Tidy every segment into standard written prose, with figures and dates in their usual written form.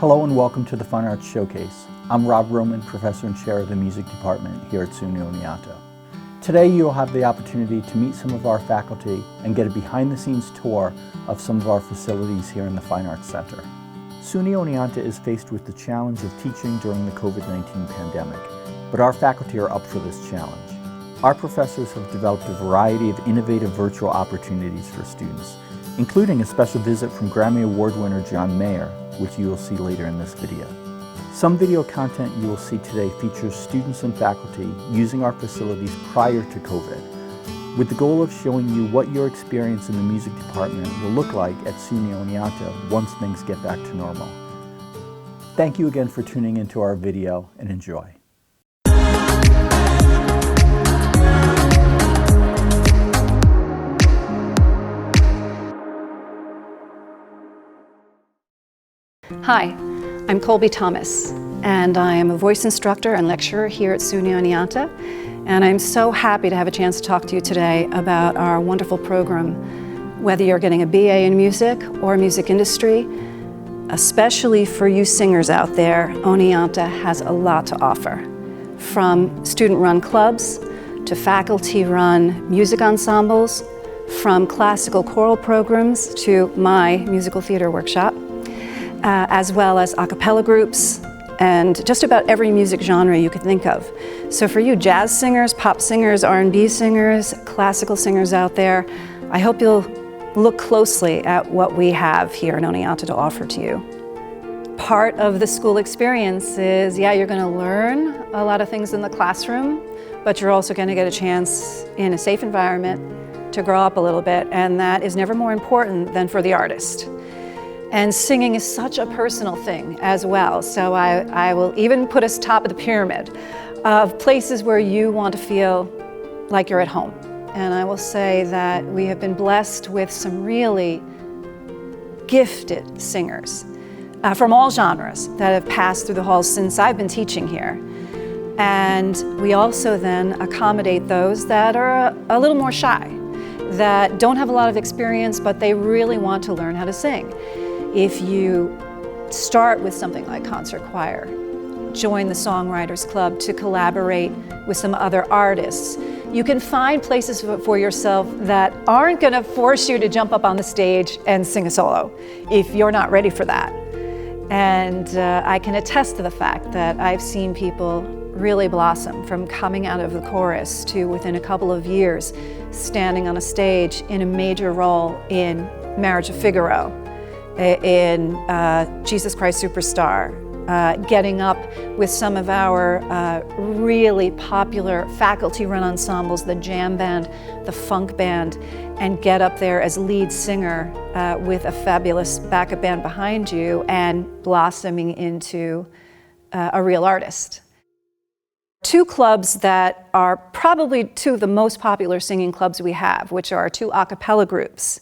Hello and welcome to the Fine Arts Showcase. I'm Rob Roman, Professor and Chair of the Music Department here at SUNY Oneonta. Today you'll have the opportunity to meet some of our faculty and get a behind-the-scenes tour of some of our facilities here in the Fine Arts Center. SUNY Oneonta is faced with the challenge of teaching during the COVID-19 pandemic, but our faculty are up for this challenge. Our professors have developed a variety of innovative virtual opportunities for students, including a special visit from Grammy Award winner John Mayer, which you will see later in this video. Some video content you will see today features students and faculty using our facilities prior to COVID, with the goal of showing you what your experience in the music department will look like at SUNY Oneonta once things get back to normal. Thank you again for tuning into our video and enjoy. Hi, I'm Colby Thomas, and I am a voice instructor and lecturer here at SUNY Oneonta, and I'm so happy to have a chance to talk to you today about our wonderful program. Whether you're getting a BA in music or music industry, especially for you singers out there, Oneonta has a lot to offer. From student-run clubs to faculty-run music ensembles, from classical choral programs to my musical theater workshop, as well as a cappella groups and just about every music genre you could think of. So for you jazz singers, pop singers, R&B singers, classical singers out there, I hope you'll look closely at what we have here in Oneonta to offer to you. Part of the school experience is, you're going to learn a lot of things in the classroom, but you're also going to get a chance in a safe environment to grow up a little bit, and that is never more important than for the artist. And singing is such a personal thing as well, so I will even put us top of the pyramid of places where you want to feel like you're at home. And I will say that we have been blessed with some really gifted singers from all genres that have passed through the halls since I've been teaching here. And we also then accommodate those that are a little more shy, that don't have a lot of experience, but they really want to learn how to sing. If you start with something like concert choir, join the Songwriters Club to collaborate with some other artists, you can find places for yourself that aren't going to force you to jump up on the stage and sing a solo if you're not ready for that. And I can attest to the fact that I've seen people really blossom from coming out of the chorus to within a couple of years standing on a stage in a major role in Marriage of Figaro, in Jesus Christ Superstar, getting up with some of our really popular faculty-run ensembles, the jam band, the funk band, and get up there as lead singer with a fabulous backup band behind you and blossoming into a real artist. Two clubs that are probably two of the most popular singing clubs we have, which are two a cappella groups.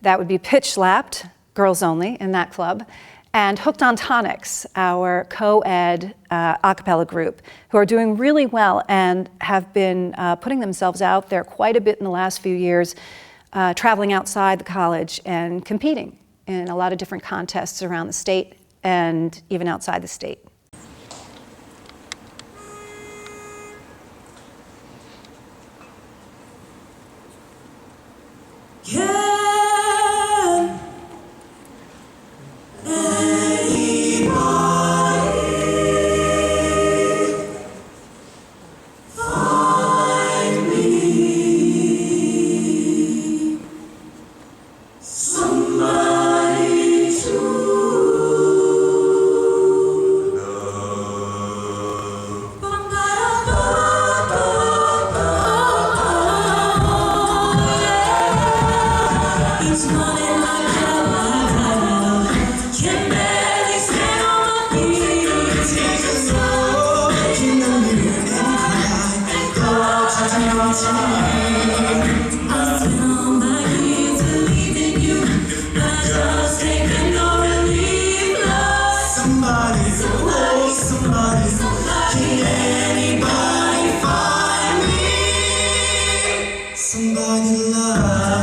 That would be Pitch Slapped, girls only in that club, and Hooked on Tonics, our co-ed a cappella group, who are doing really well and have been putting themselves out there quite a bit in the last few years, traveling outside the college and competing in a lot of different contests around the state and even outside the state. Somebody love.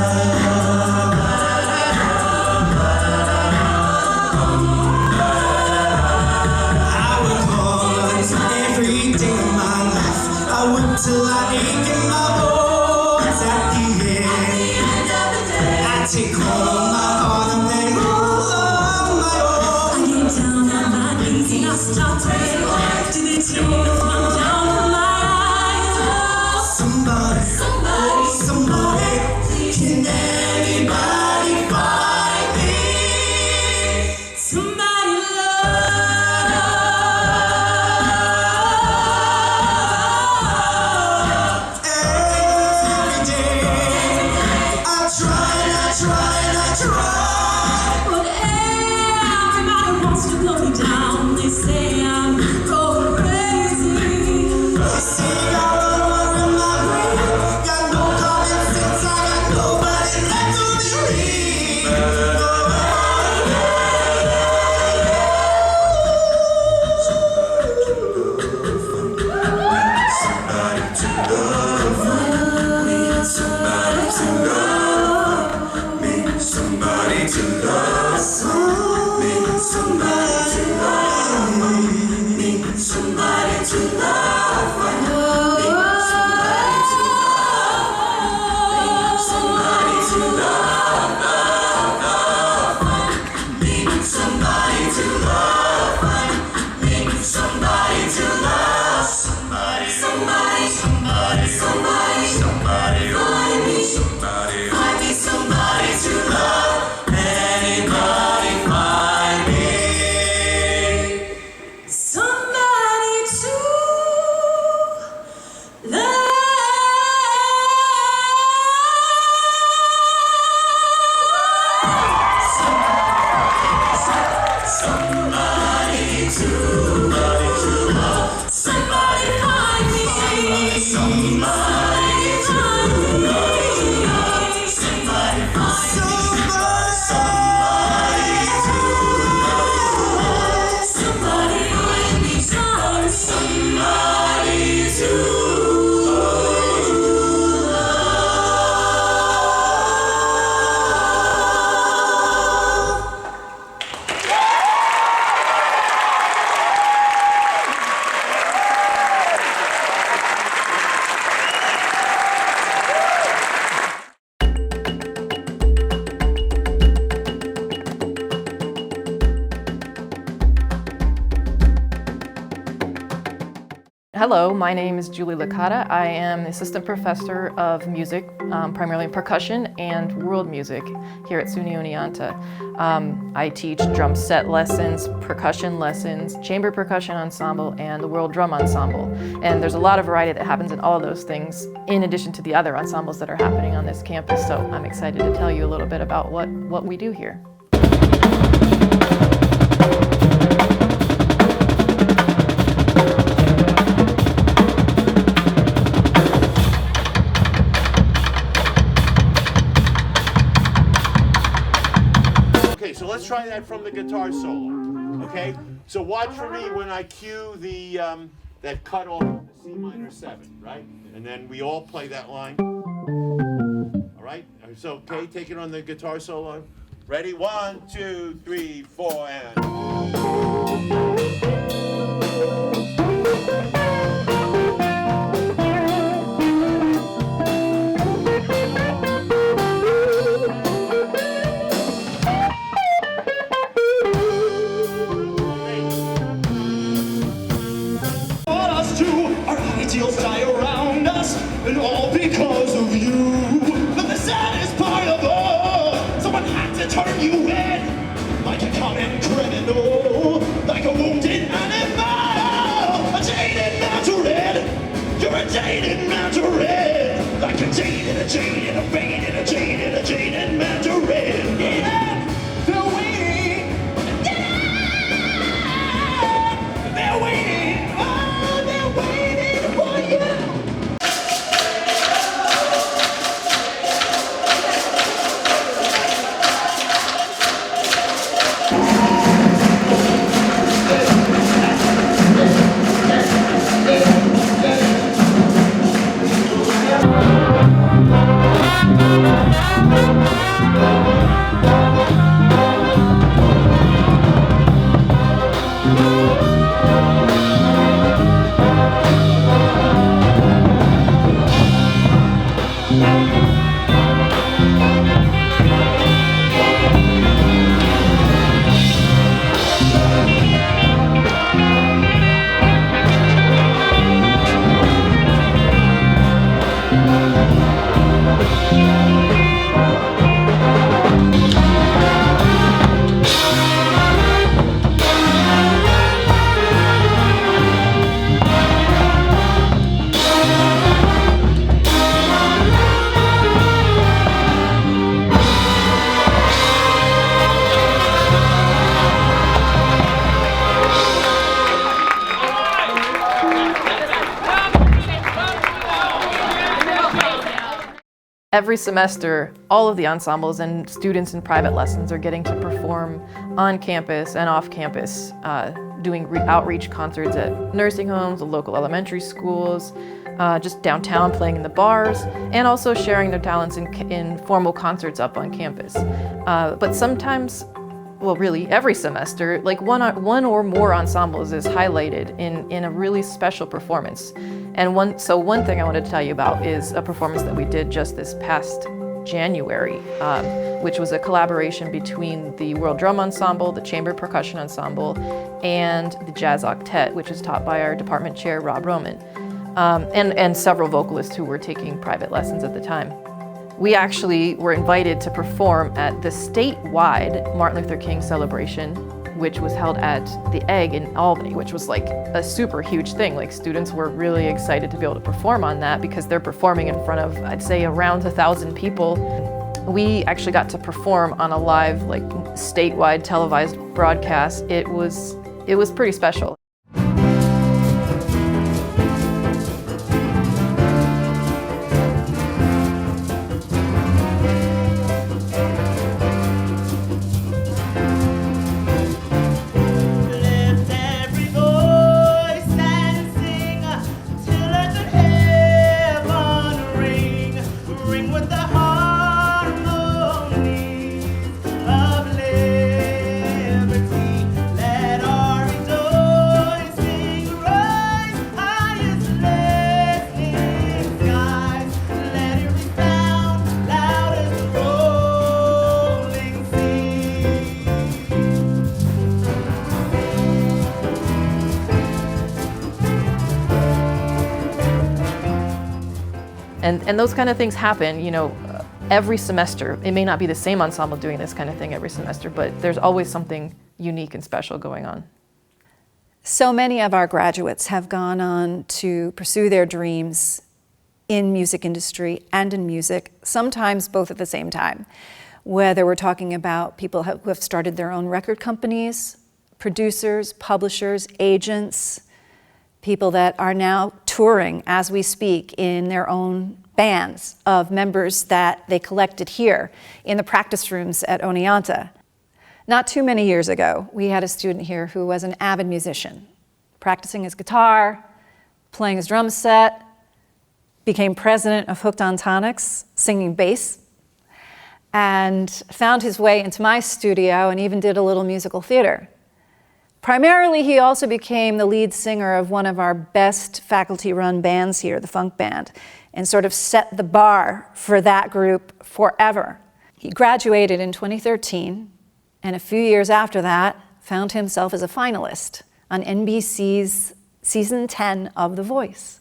Take hold of my heart and let go of my own. I get down on my knees and I start praying to the tears run down from my eyes. Somebody, somebody, somebody, can anybody find me? Somebody love. Every day I try and I try and I try, but everybody wants to blow me down. They say I'm going crazy. They say I run around in my brain, got no common sense, I got nobody left to believe. Somebody to love me, somebody to love me, somebody to love me, somebody to love me, somebody to love me, somebody to love me, somebody to love me, somebody to love somebody, somebody, somebody, somebody, somebody, find me, somebody, find me, somebody to love. Anybody find me? Somebody to love. Somebody to love. Somebody find me. Somebody find me. Somebody find me. Somebody find me. Somebody to Hello, my name is Julie Licata. I am the assistant professor of music, primarily percussion and world music here at SUNY Oneonta. I teach drum set lessons, percussion lessons, chamber percussion ensemble, and the world drum ensemble. And there's a lot of variety that happens in all of those things, in addition to the other ensembles that are happening on this campus. So I'm excited to tell you a little bit about what we do here. So let's try that from the guitar solo, okay? So watch for me when I cue the that cut off the C minor 7, right? And then we all play that line. All right? So, okay, take it on the guitar solo. Ready? 1, 2, 3, 4, and... Ideals die around us, and all because of you. But the saddest part of all, someone had to turn you in, like a common criminal, like a wounded animal, a jaded mandarin. You're a jaded mandarin, like a jaded, a jaded, a faded, a jaded, a jaded mandarin. Yeah, they're waiting. Yeah, they're waiting. Oh, they're waiting for you. Every semester, all of the ensembles and students in private lessons are getting to perform on campus and off campus, doing outreach concerts at nursing homes, local elementary schools, just downtown playing in the bars, and also sharing their talents in formal concerts up on campus. But sometimes, well, really every semester, like one or more ensembles is highlighted in a really special performance. And one thing I wanted to tell you about is a performance that we did just this past January, which was a collaboration between the World Drum Ensemble, the Chamber Percussion Ensemble, and the Jazz Octet, which is taught by our department chair, Rob Roman, and several vocalists who were taking private lessons at the time. We actually were invited to perform at the statewide Martin Luther King celebration, which was held at the Egg in Albany, which was like a super huge thing. Like, students were really excited to be able to perform on that because they're performing in front of, I'd say, around 1,000 people. We actually got to perform on a live, like, statewide televised broadcast. It was pretty special. And those kind of things happen, you know, every semester. It may not be the same ensemble doing this kind of thing every semester, but there's always something unique and special going on. So many of our graduates have gone on to pursue their dreams in music industry and in music, sometimes both at the same time. Whether we're talking about people who have started their own record companies, producers, publishers, agents, people that are now touring as we speak in their own bands of members that they collected here in the practice rooms at Oneonta. Not too many years ago, we had a student here who was an avid musician, practicing his guitar, playing his drum set, became president of Hooked on Tonics, singing bass, and found his way into my studio and even did a little musical theater. Primarily, he also became the lead singer of one of our best faculty-run bands here, the Funk Band, and sort of set the bar for that group forever. He graduated in 2013, and a few years after that, found himself as a finalist on NBC's season 10 of The Voice.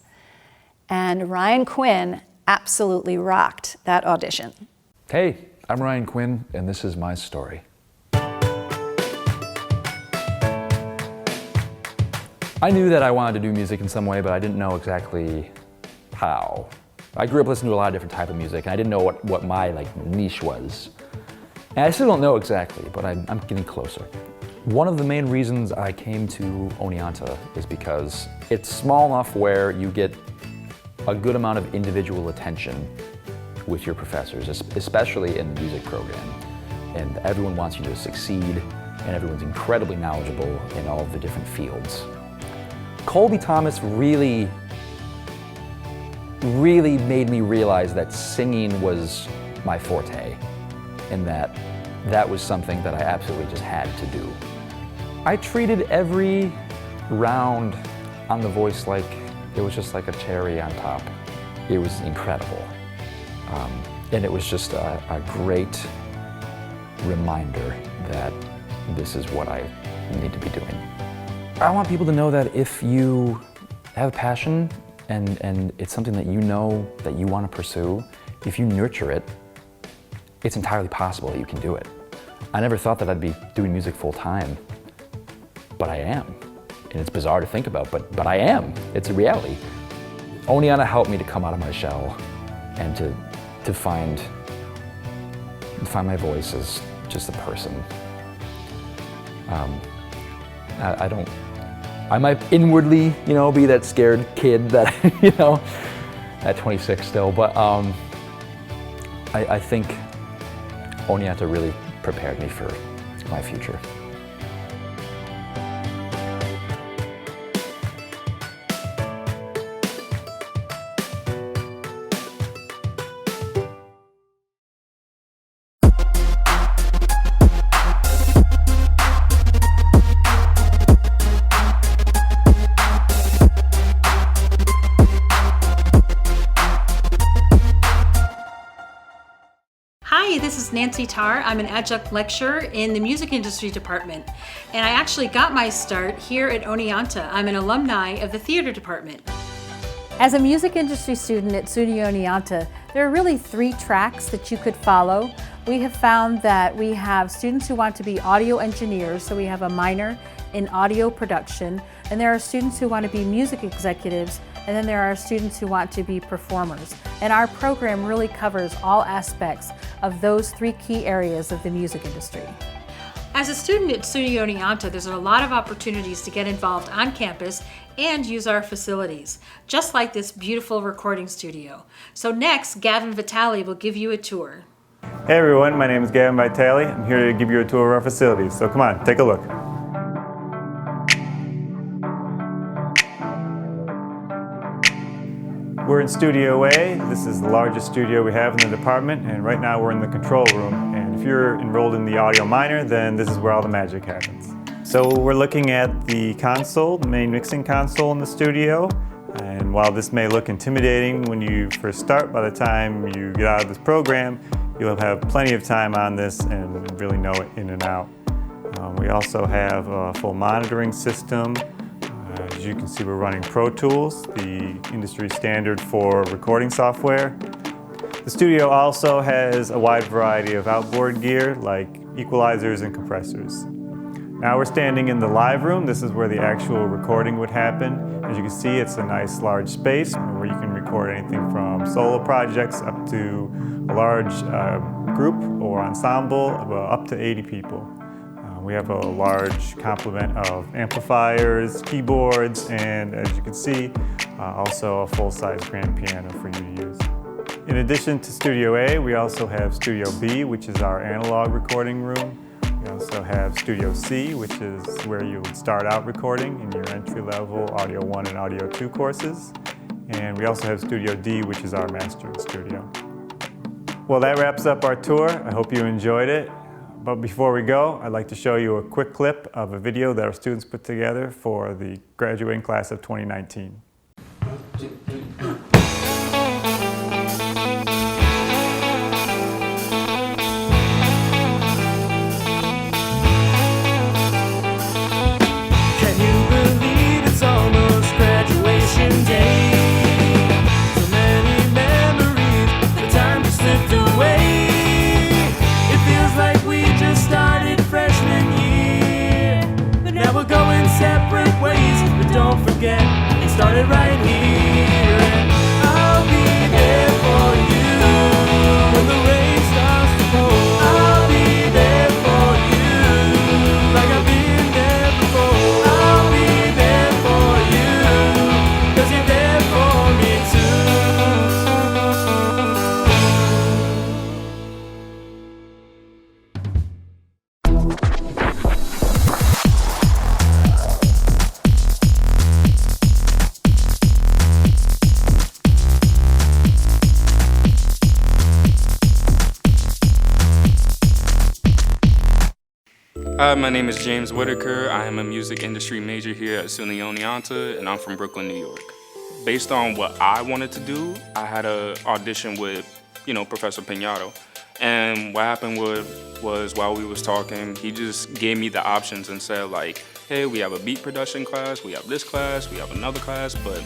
And Ryan Quinn absolutely rocked that audition. Hey, I'm Ryan Quinn, and this is my story. I knew that I wanted to do music in some way, but I didn't know exactly how. I grew up listening to a lot of different type of music, and I didn't know what my niche was. And I still don't know exactly, but I'm getting closer. One of the main reasons I came to Oneonta is because it's small enough where you get a good amount of individual attention with your professors, especially in the music program. And everyone wants you to succeed, and everyone's incredibly knowledgeable in all of the different fields. Colby Thomas really made me realize that singing was my forte, and that was something that I absolutely just had to do. I treated every round on The Voice like it was just like a cherry on top. It was incredible. And it was just a great reminder that this is what I need to be doing. I want people to know that if you have a passion and it's something that you know that you want to pursue, if you nurture it, it's entirely possible that you can do it. I never thought that I'd be doing music full time, but I am. And it's bizarre to think about, but I am. It's a reality. Oneonta helped me to come out of my shell and to find my voice as just a person. I might inwardly, be that scared kid that, at 26 still, but I think Oneonta really prepared me for my future. Hi, this is Nancy Tarr. I'm an adjunct lecturer in the music industry department, and I actually got my start here at Oneonta. I'm an alumni of the theater department. As a music industry student at SUNY Oneonta, there are really 3 tracks that you could follow. We have found that we have students who want to be audio engineers, so we have a minor in audio production, and there are students who want to be music executives, and then there are students who want to be performers. And our program really covers all aspects of those 3 key areas of the music industry. As a student at SUNY Oneonta, there's a lot of opportunities to get involved on campus and use our facilities, just like this beautiful recording studio. So next, Gavin Vitale will give you a tour. Hey everyone, my name is Gavin Vitale. I'm here to give you a tour of our facilities, so come on, take a look. We're in Studio A. This is the largest studio we have in the department, and right now we're in the control room. And if you're enrolled in the audio minor, then this is where all the magic happens. So we're looking at the console, the main mixing console in the studio. And while this may look intimidating when you first start, by the time you get out of this program, you'll have plenty of time on this and really know it in and out. We also have a full monitoring system. As you can see, we're running Pro Tools, the industry standard for recording software. The studio also has a wide variety of outboard gear like equalizers and compressors. Now we're standing in the live room. This is where the actual recording would happen. As you can see, it's a nice large space where you can record anything from solo projects up to a large group or ensemble of up to 80 people. We have a large complement of amplifiers, keyboards, and as you can see, also a full-size grand piano for you to use. In addition to Studio A, we also have Studio B, which is our analog recording room. We also have Studio C, which is where you would start out recording in your entry-level Audio 1 and Audio 2 courses. And we also have Studio D, which is our mastering studio. Well, that wraps up our tour. I hope you enjoyed it. But before we go, I'd like to show you a quick clip of a video that our students put together for the graduating class of 2019. Can you believe it's almost graduation day? So many memories, the time just slipped away. It feels like we just started freshman year, but now we're going separate ways. But don't forget, it started right here. And I'll be there for you when the rain starts to pour. I'll be there for you like I've been there before. I'll be there for you 'cause you're there for me too. Hi, my name is James Whitaker. I am a music industry major here at SUNY Oneonta, and I'm from Brooklyn, New York. Based on what I wanted to do, I had an audition with, Professor Pinato. And what happened was while we was talking, he just gave me the options and said like, hey, we have a beat production class, we have this class, we have another class, but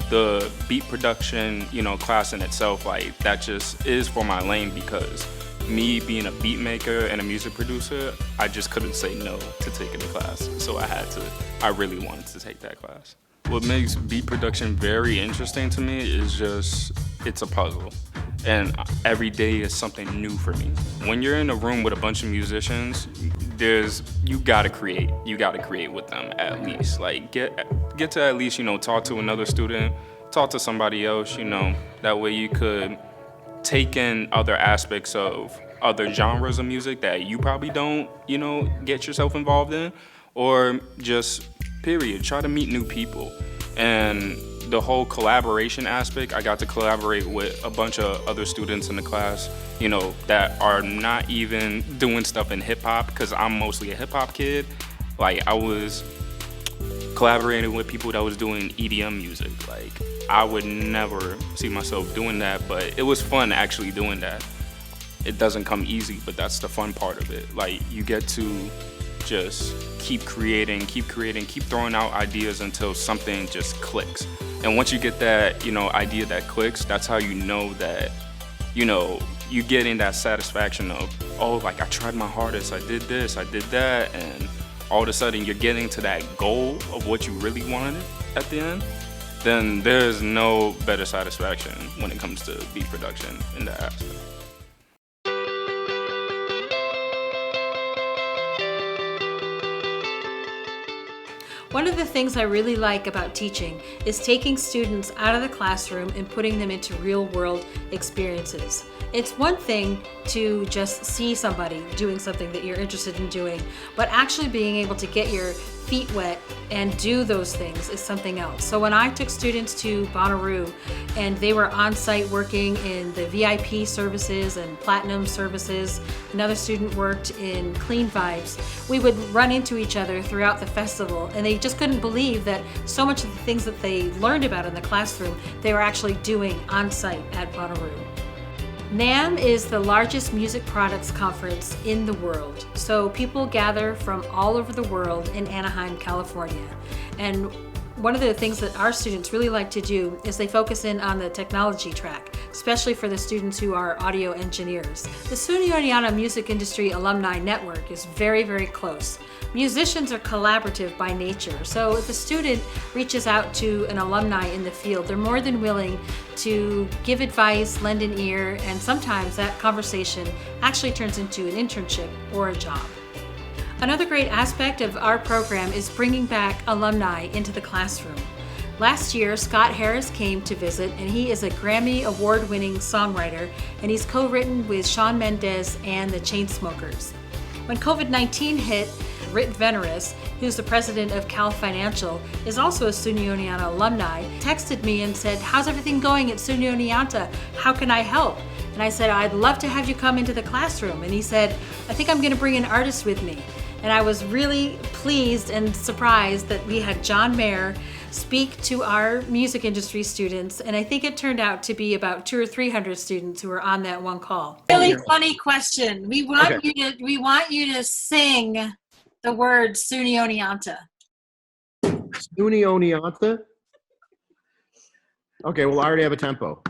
the beat production, class in itself, like that just is for my lane because me being a beat maker and a music producer, I just couldn't say no to taking the class. So I really wanted to take that class. What makes beat production very interesting to me is just, it's a puzzle. And every day is something new for me. When you're in a room with a bunch of musicians, you gotta create. You gotta create with them at least. Like get to at least, talk to another student, talk to somebody else, that way you could take in other aspects of other genres of music that you probably don't, get yourself involved in, or just period, try to meet new people. And the whole collaboration aspect, I got to collaborate with a bunch of other students in the class, that are not even doing stuff in hip hop, because I'm mostly a hip hop kid. Like, I was collaborating with people that was doing EDM music. Like, I would never see myself doing that, but it was fun actually doing that. It doesn't come easy, but that's the fun part of it. Like, you get to just keep creating, keep throwing out ideas until something just clicks. And once you get that, idea that clicks, that's how you know that, you getting that satisfaction of, oh, like, I tried my hardest, I did this, I did that, and all of a sudden you're getting to that goal of what you really wanted at the end. Then there's no better satisfaction when it comes to beat production in that aspect. One of the things I really like about teaching is taking students out of the classroom and putting them into real-world experiences. It's one thing to just see somebody doing something that you're interested in doing, but actually being able to get your feet wet and do those things is something else. So when I took students to Bonnaroo and they were on site working in the VIP services and platinum services, another student worked in Clean Vibes, we would run into each other throughout the festival, and they just couldn't believe that so much of the things that they learned about in the classroom, they were actually doing on site at Bonnaroo. NAMM is the largest music products conference in the world. So people gather from all over the world in Anaheim, California. And one of the things that our students really like to do is they focus in on the technology track, especially for the students who are audio engineers. The SUNY Oneonta Music Industry Alumni Network is very, very close. Musicians are collaborative by nature, so if a student reaches out to an alumni in the field, they're more than willing to give advice, lend an ear, and sometimes that conversation actually turns into an internship or a job. Another great aspect of our program is bringing back alumni into the classroom. Last year, Scott Harris came to visit, and he is a Grammy Award-winning songwriter, and he's co-written with Shawn Mendes and the Chainsmokers. When COVID-19 hit, Rit Veneris, who's the president of Cal Financial, is also a SUNY Oneonta alumni, texted me and said, "How's everything going at SUNY Oneonta? How can I help?" And I said, "I'd love to have you come into the classroom." And he said, "I think I'm going to bring an artist with me." And I was really pleased and surprised that we had John Mayer speak to our music industry students, and I think it turned out to be about 200 or 300 students who were on that one call. Really funny question. We want you to sing the word SUNY Oneonta. SUNY Oneonta? Okay, well, I already have a tempo.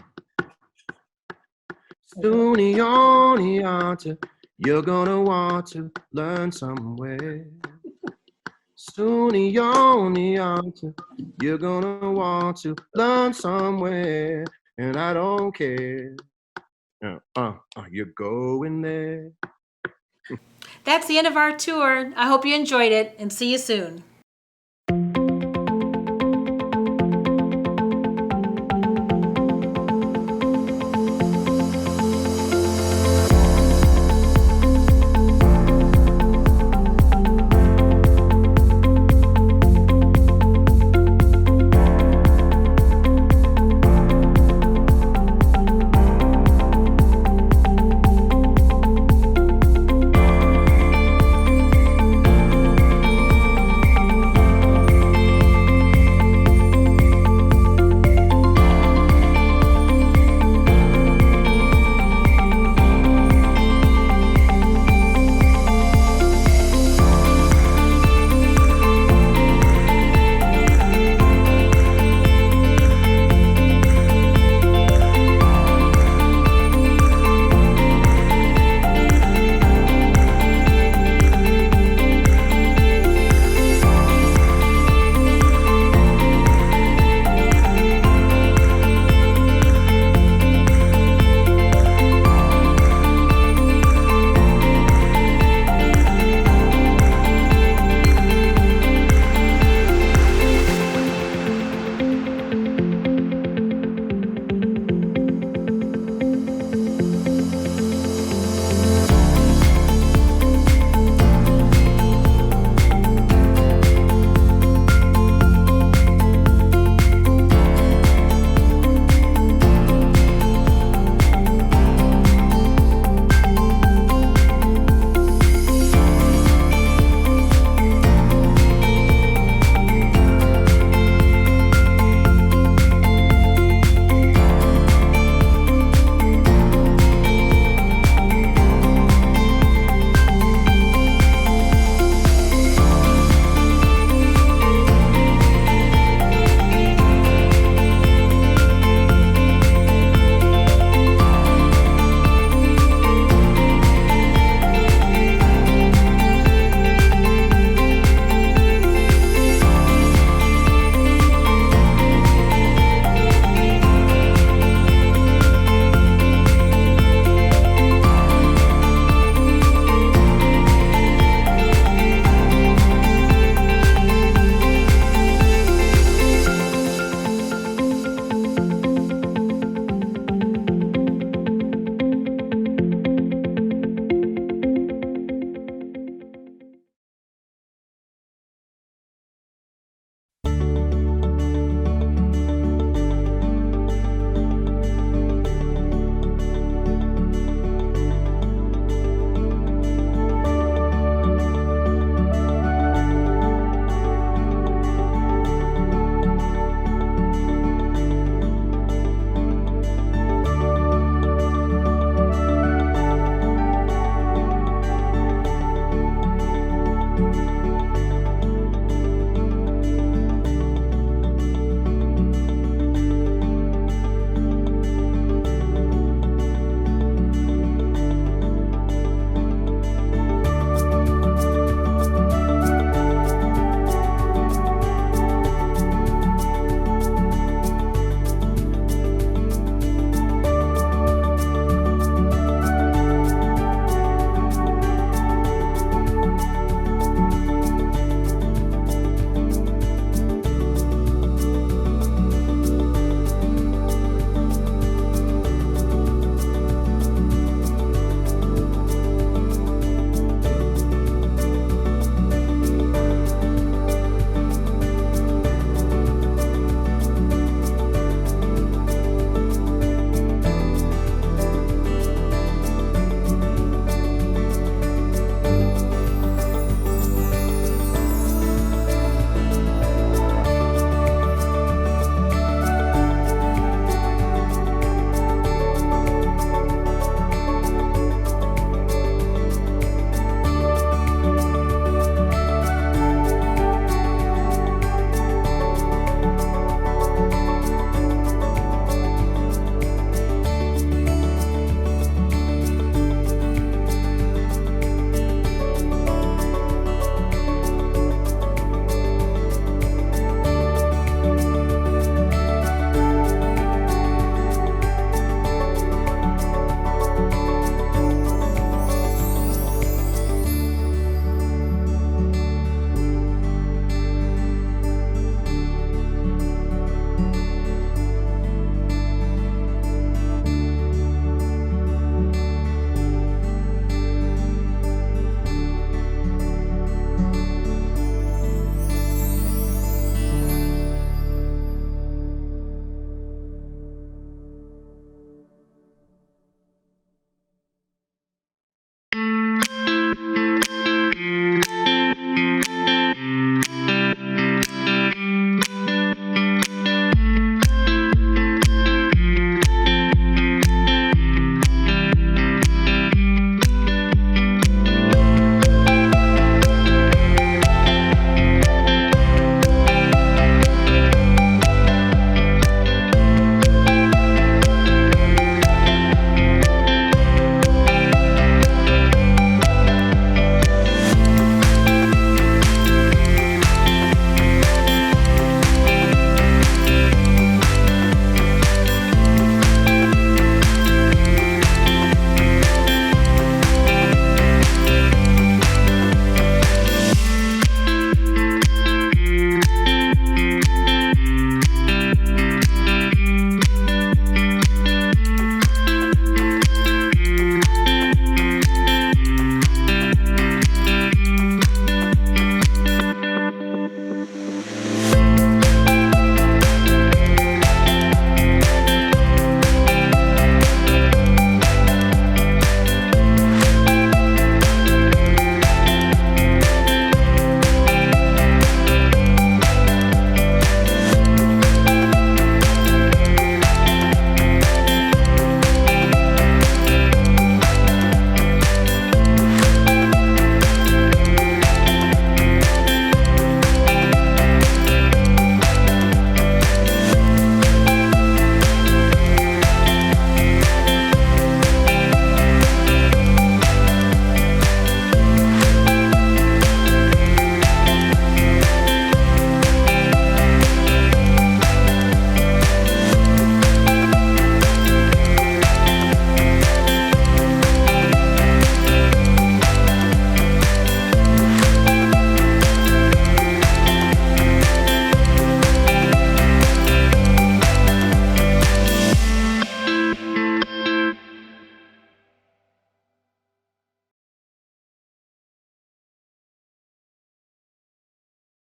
SUNY Oneonta, you're gonna want to learn somewhere. SUNY Oneonta, you're gonna want to learn somewhere, and I don't care. You're going there. That's the end of our tour. I hope you enjoyed it, and see you soon.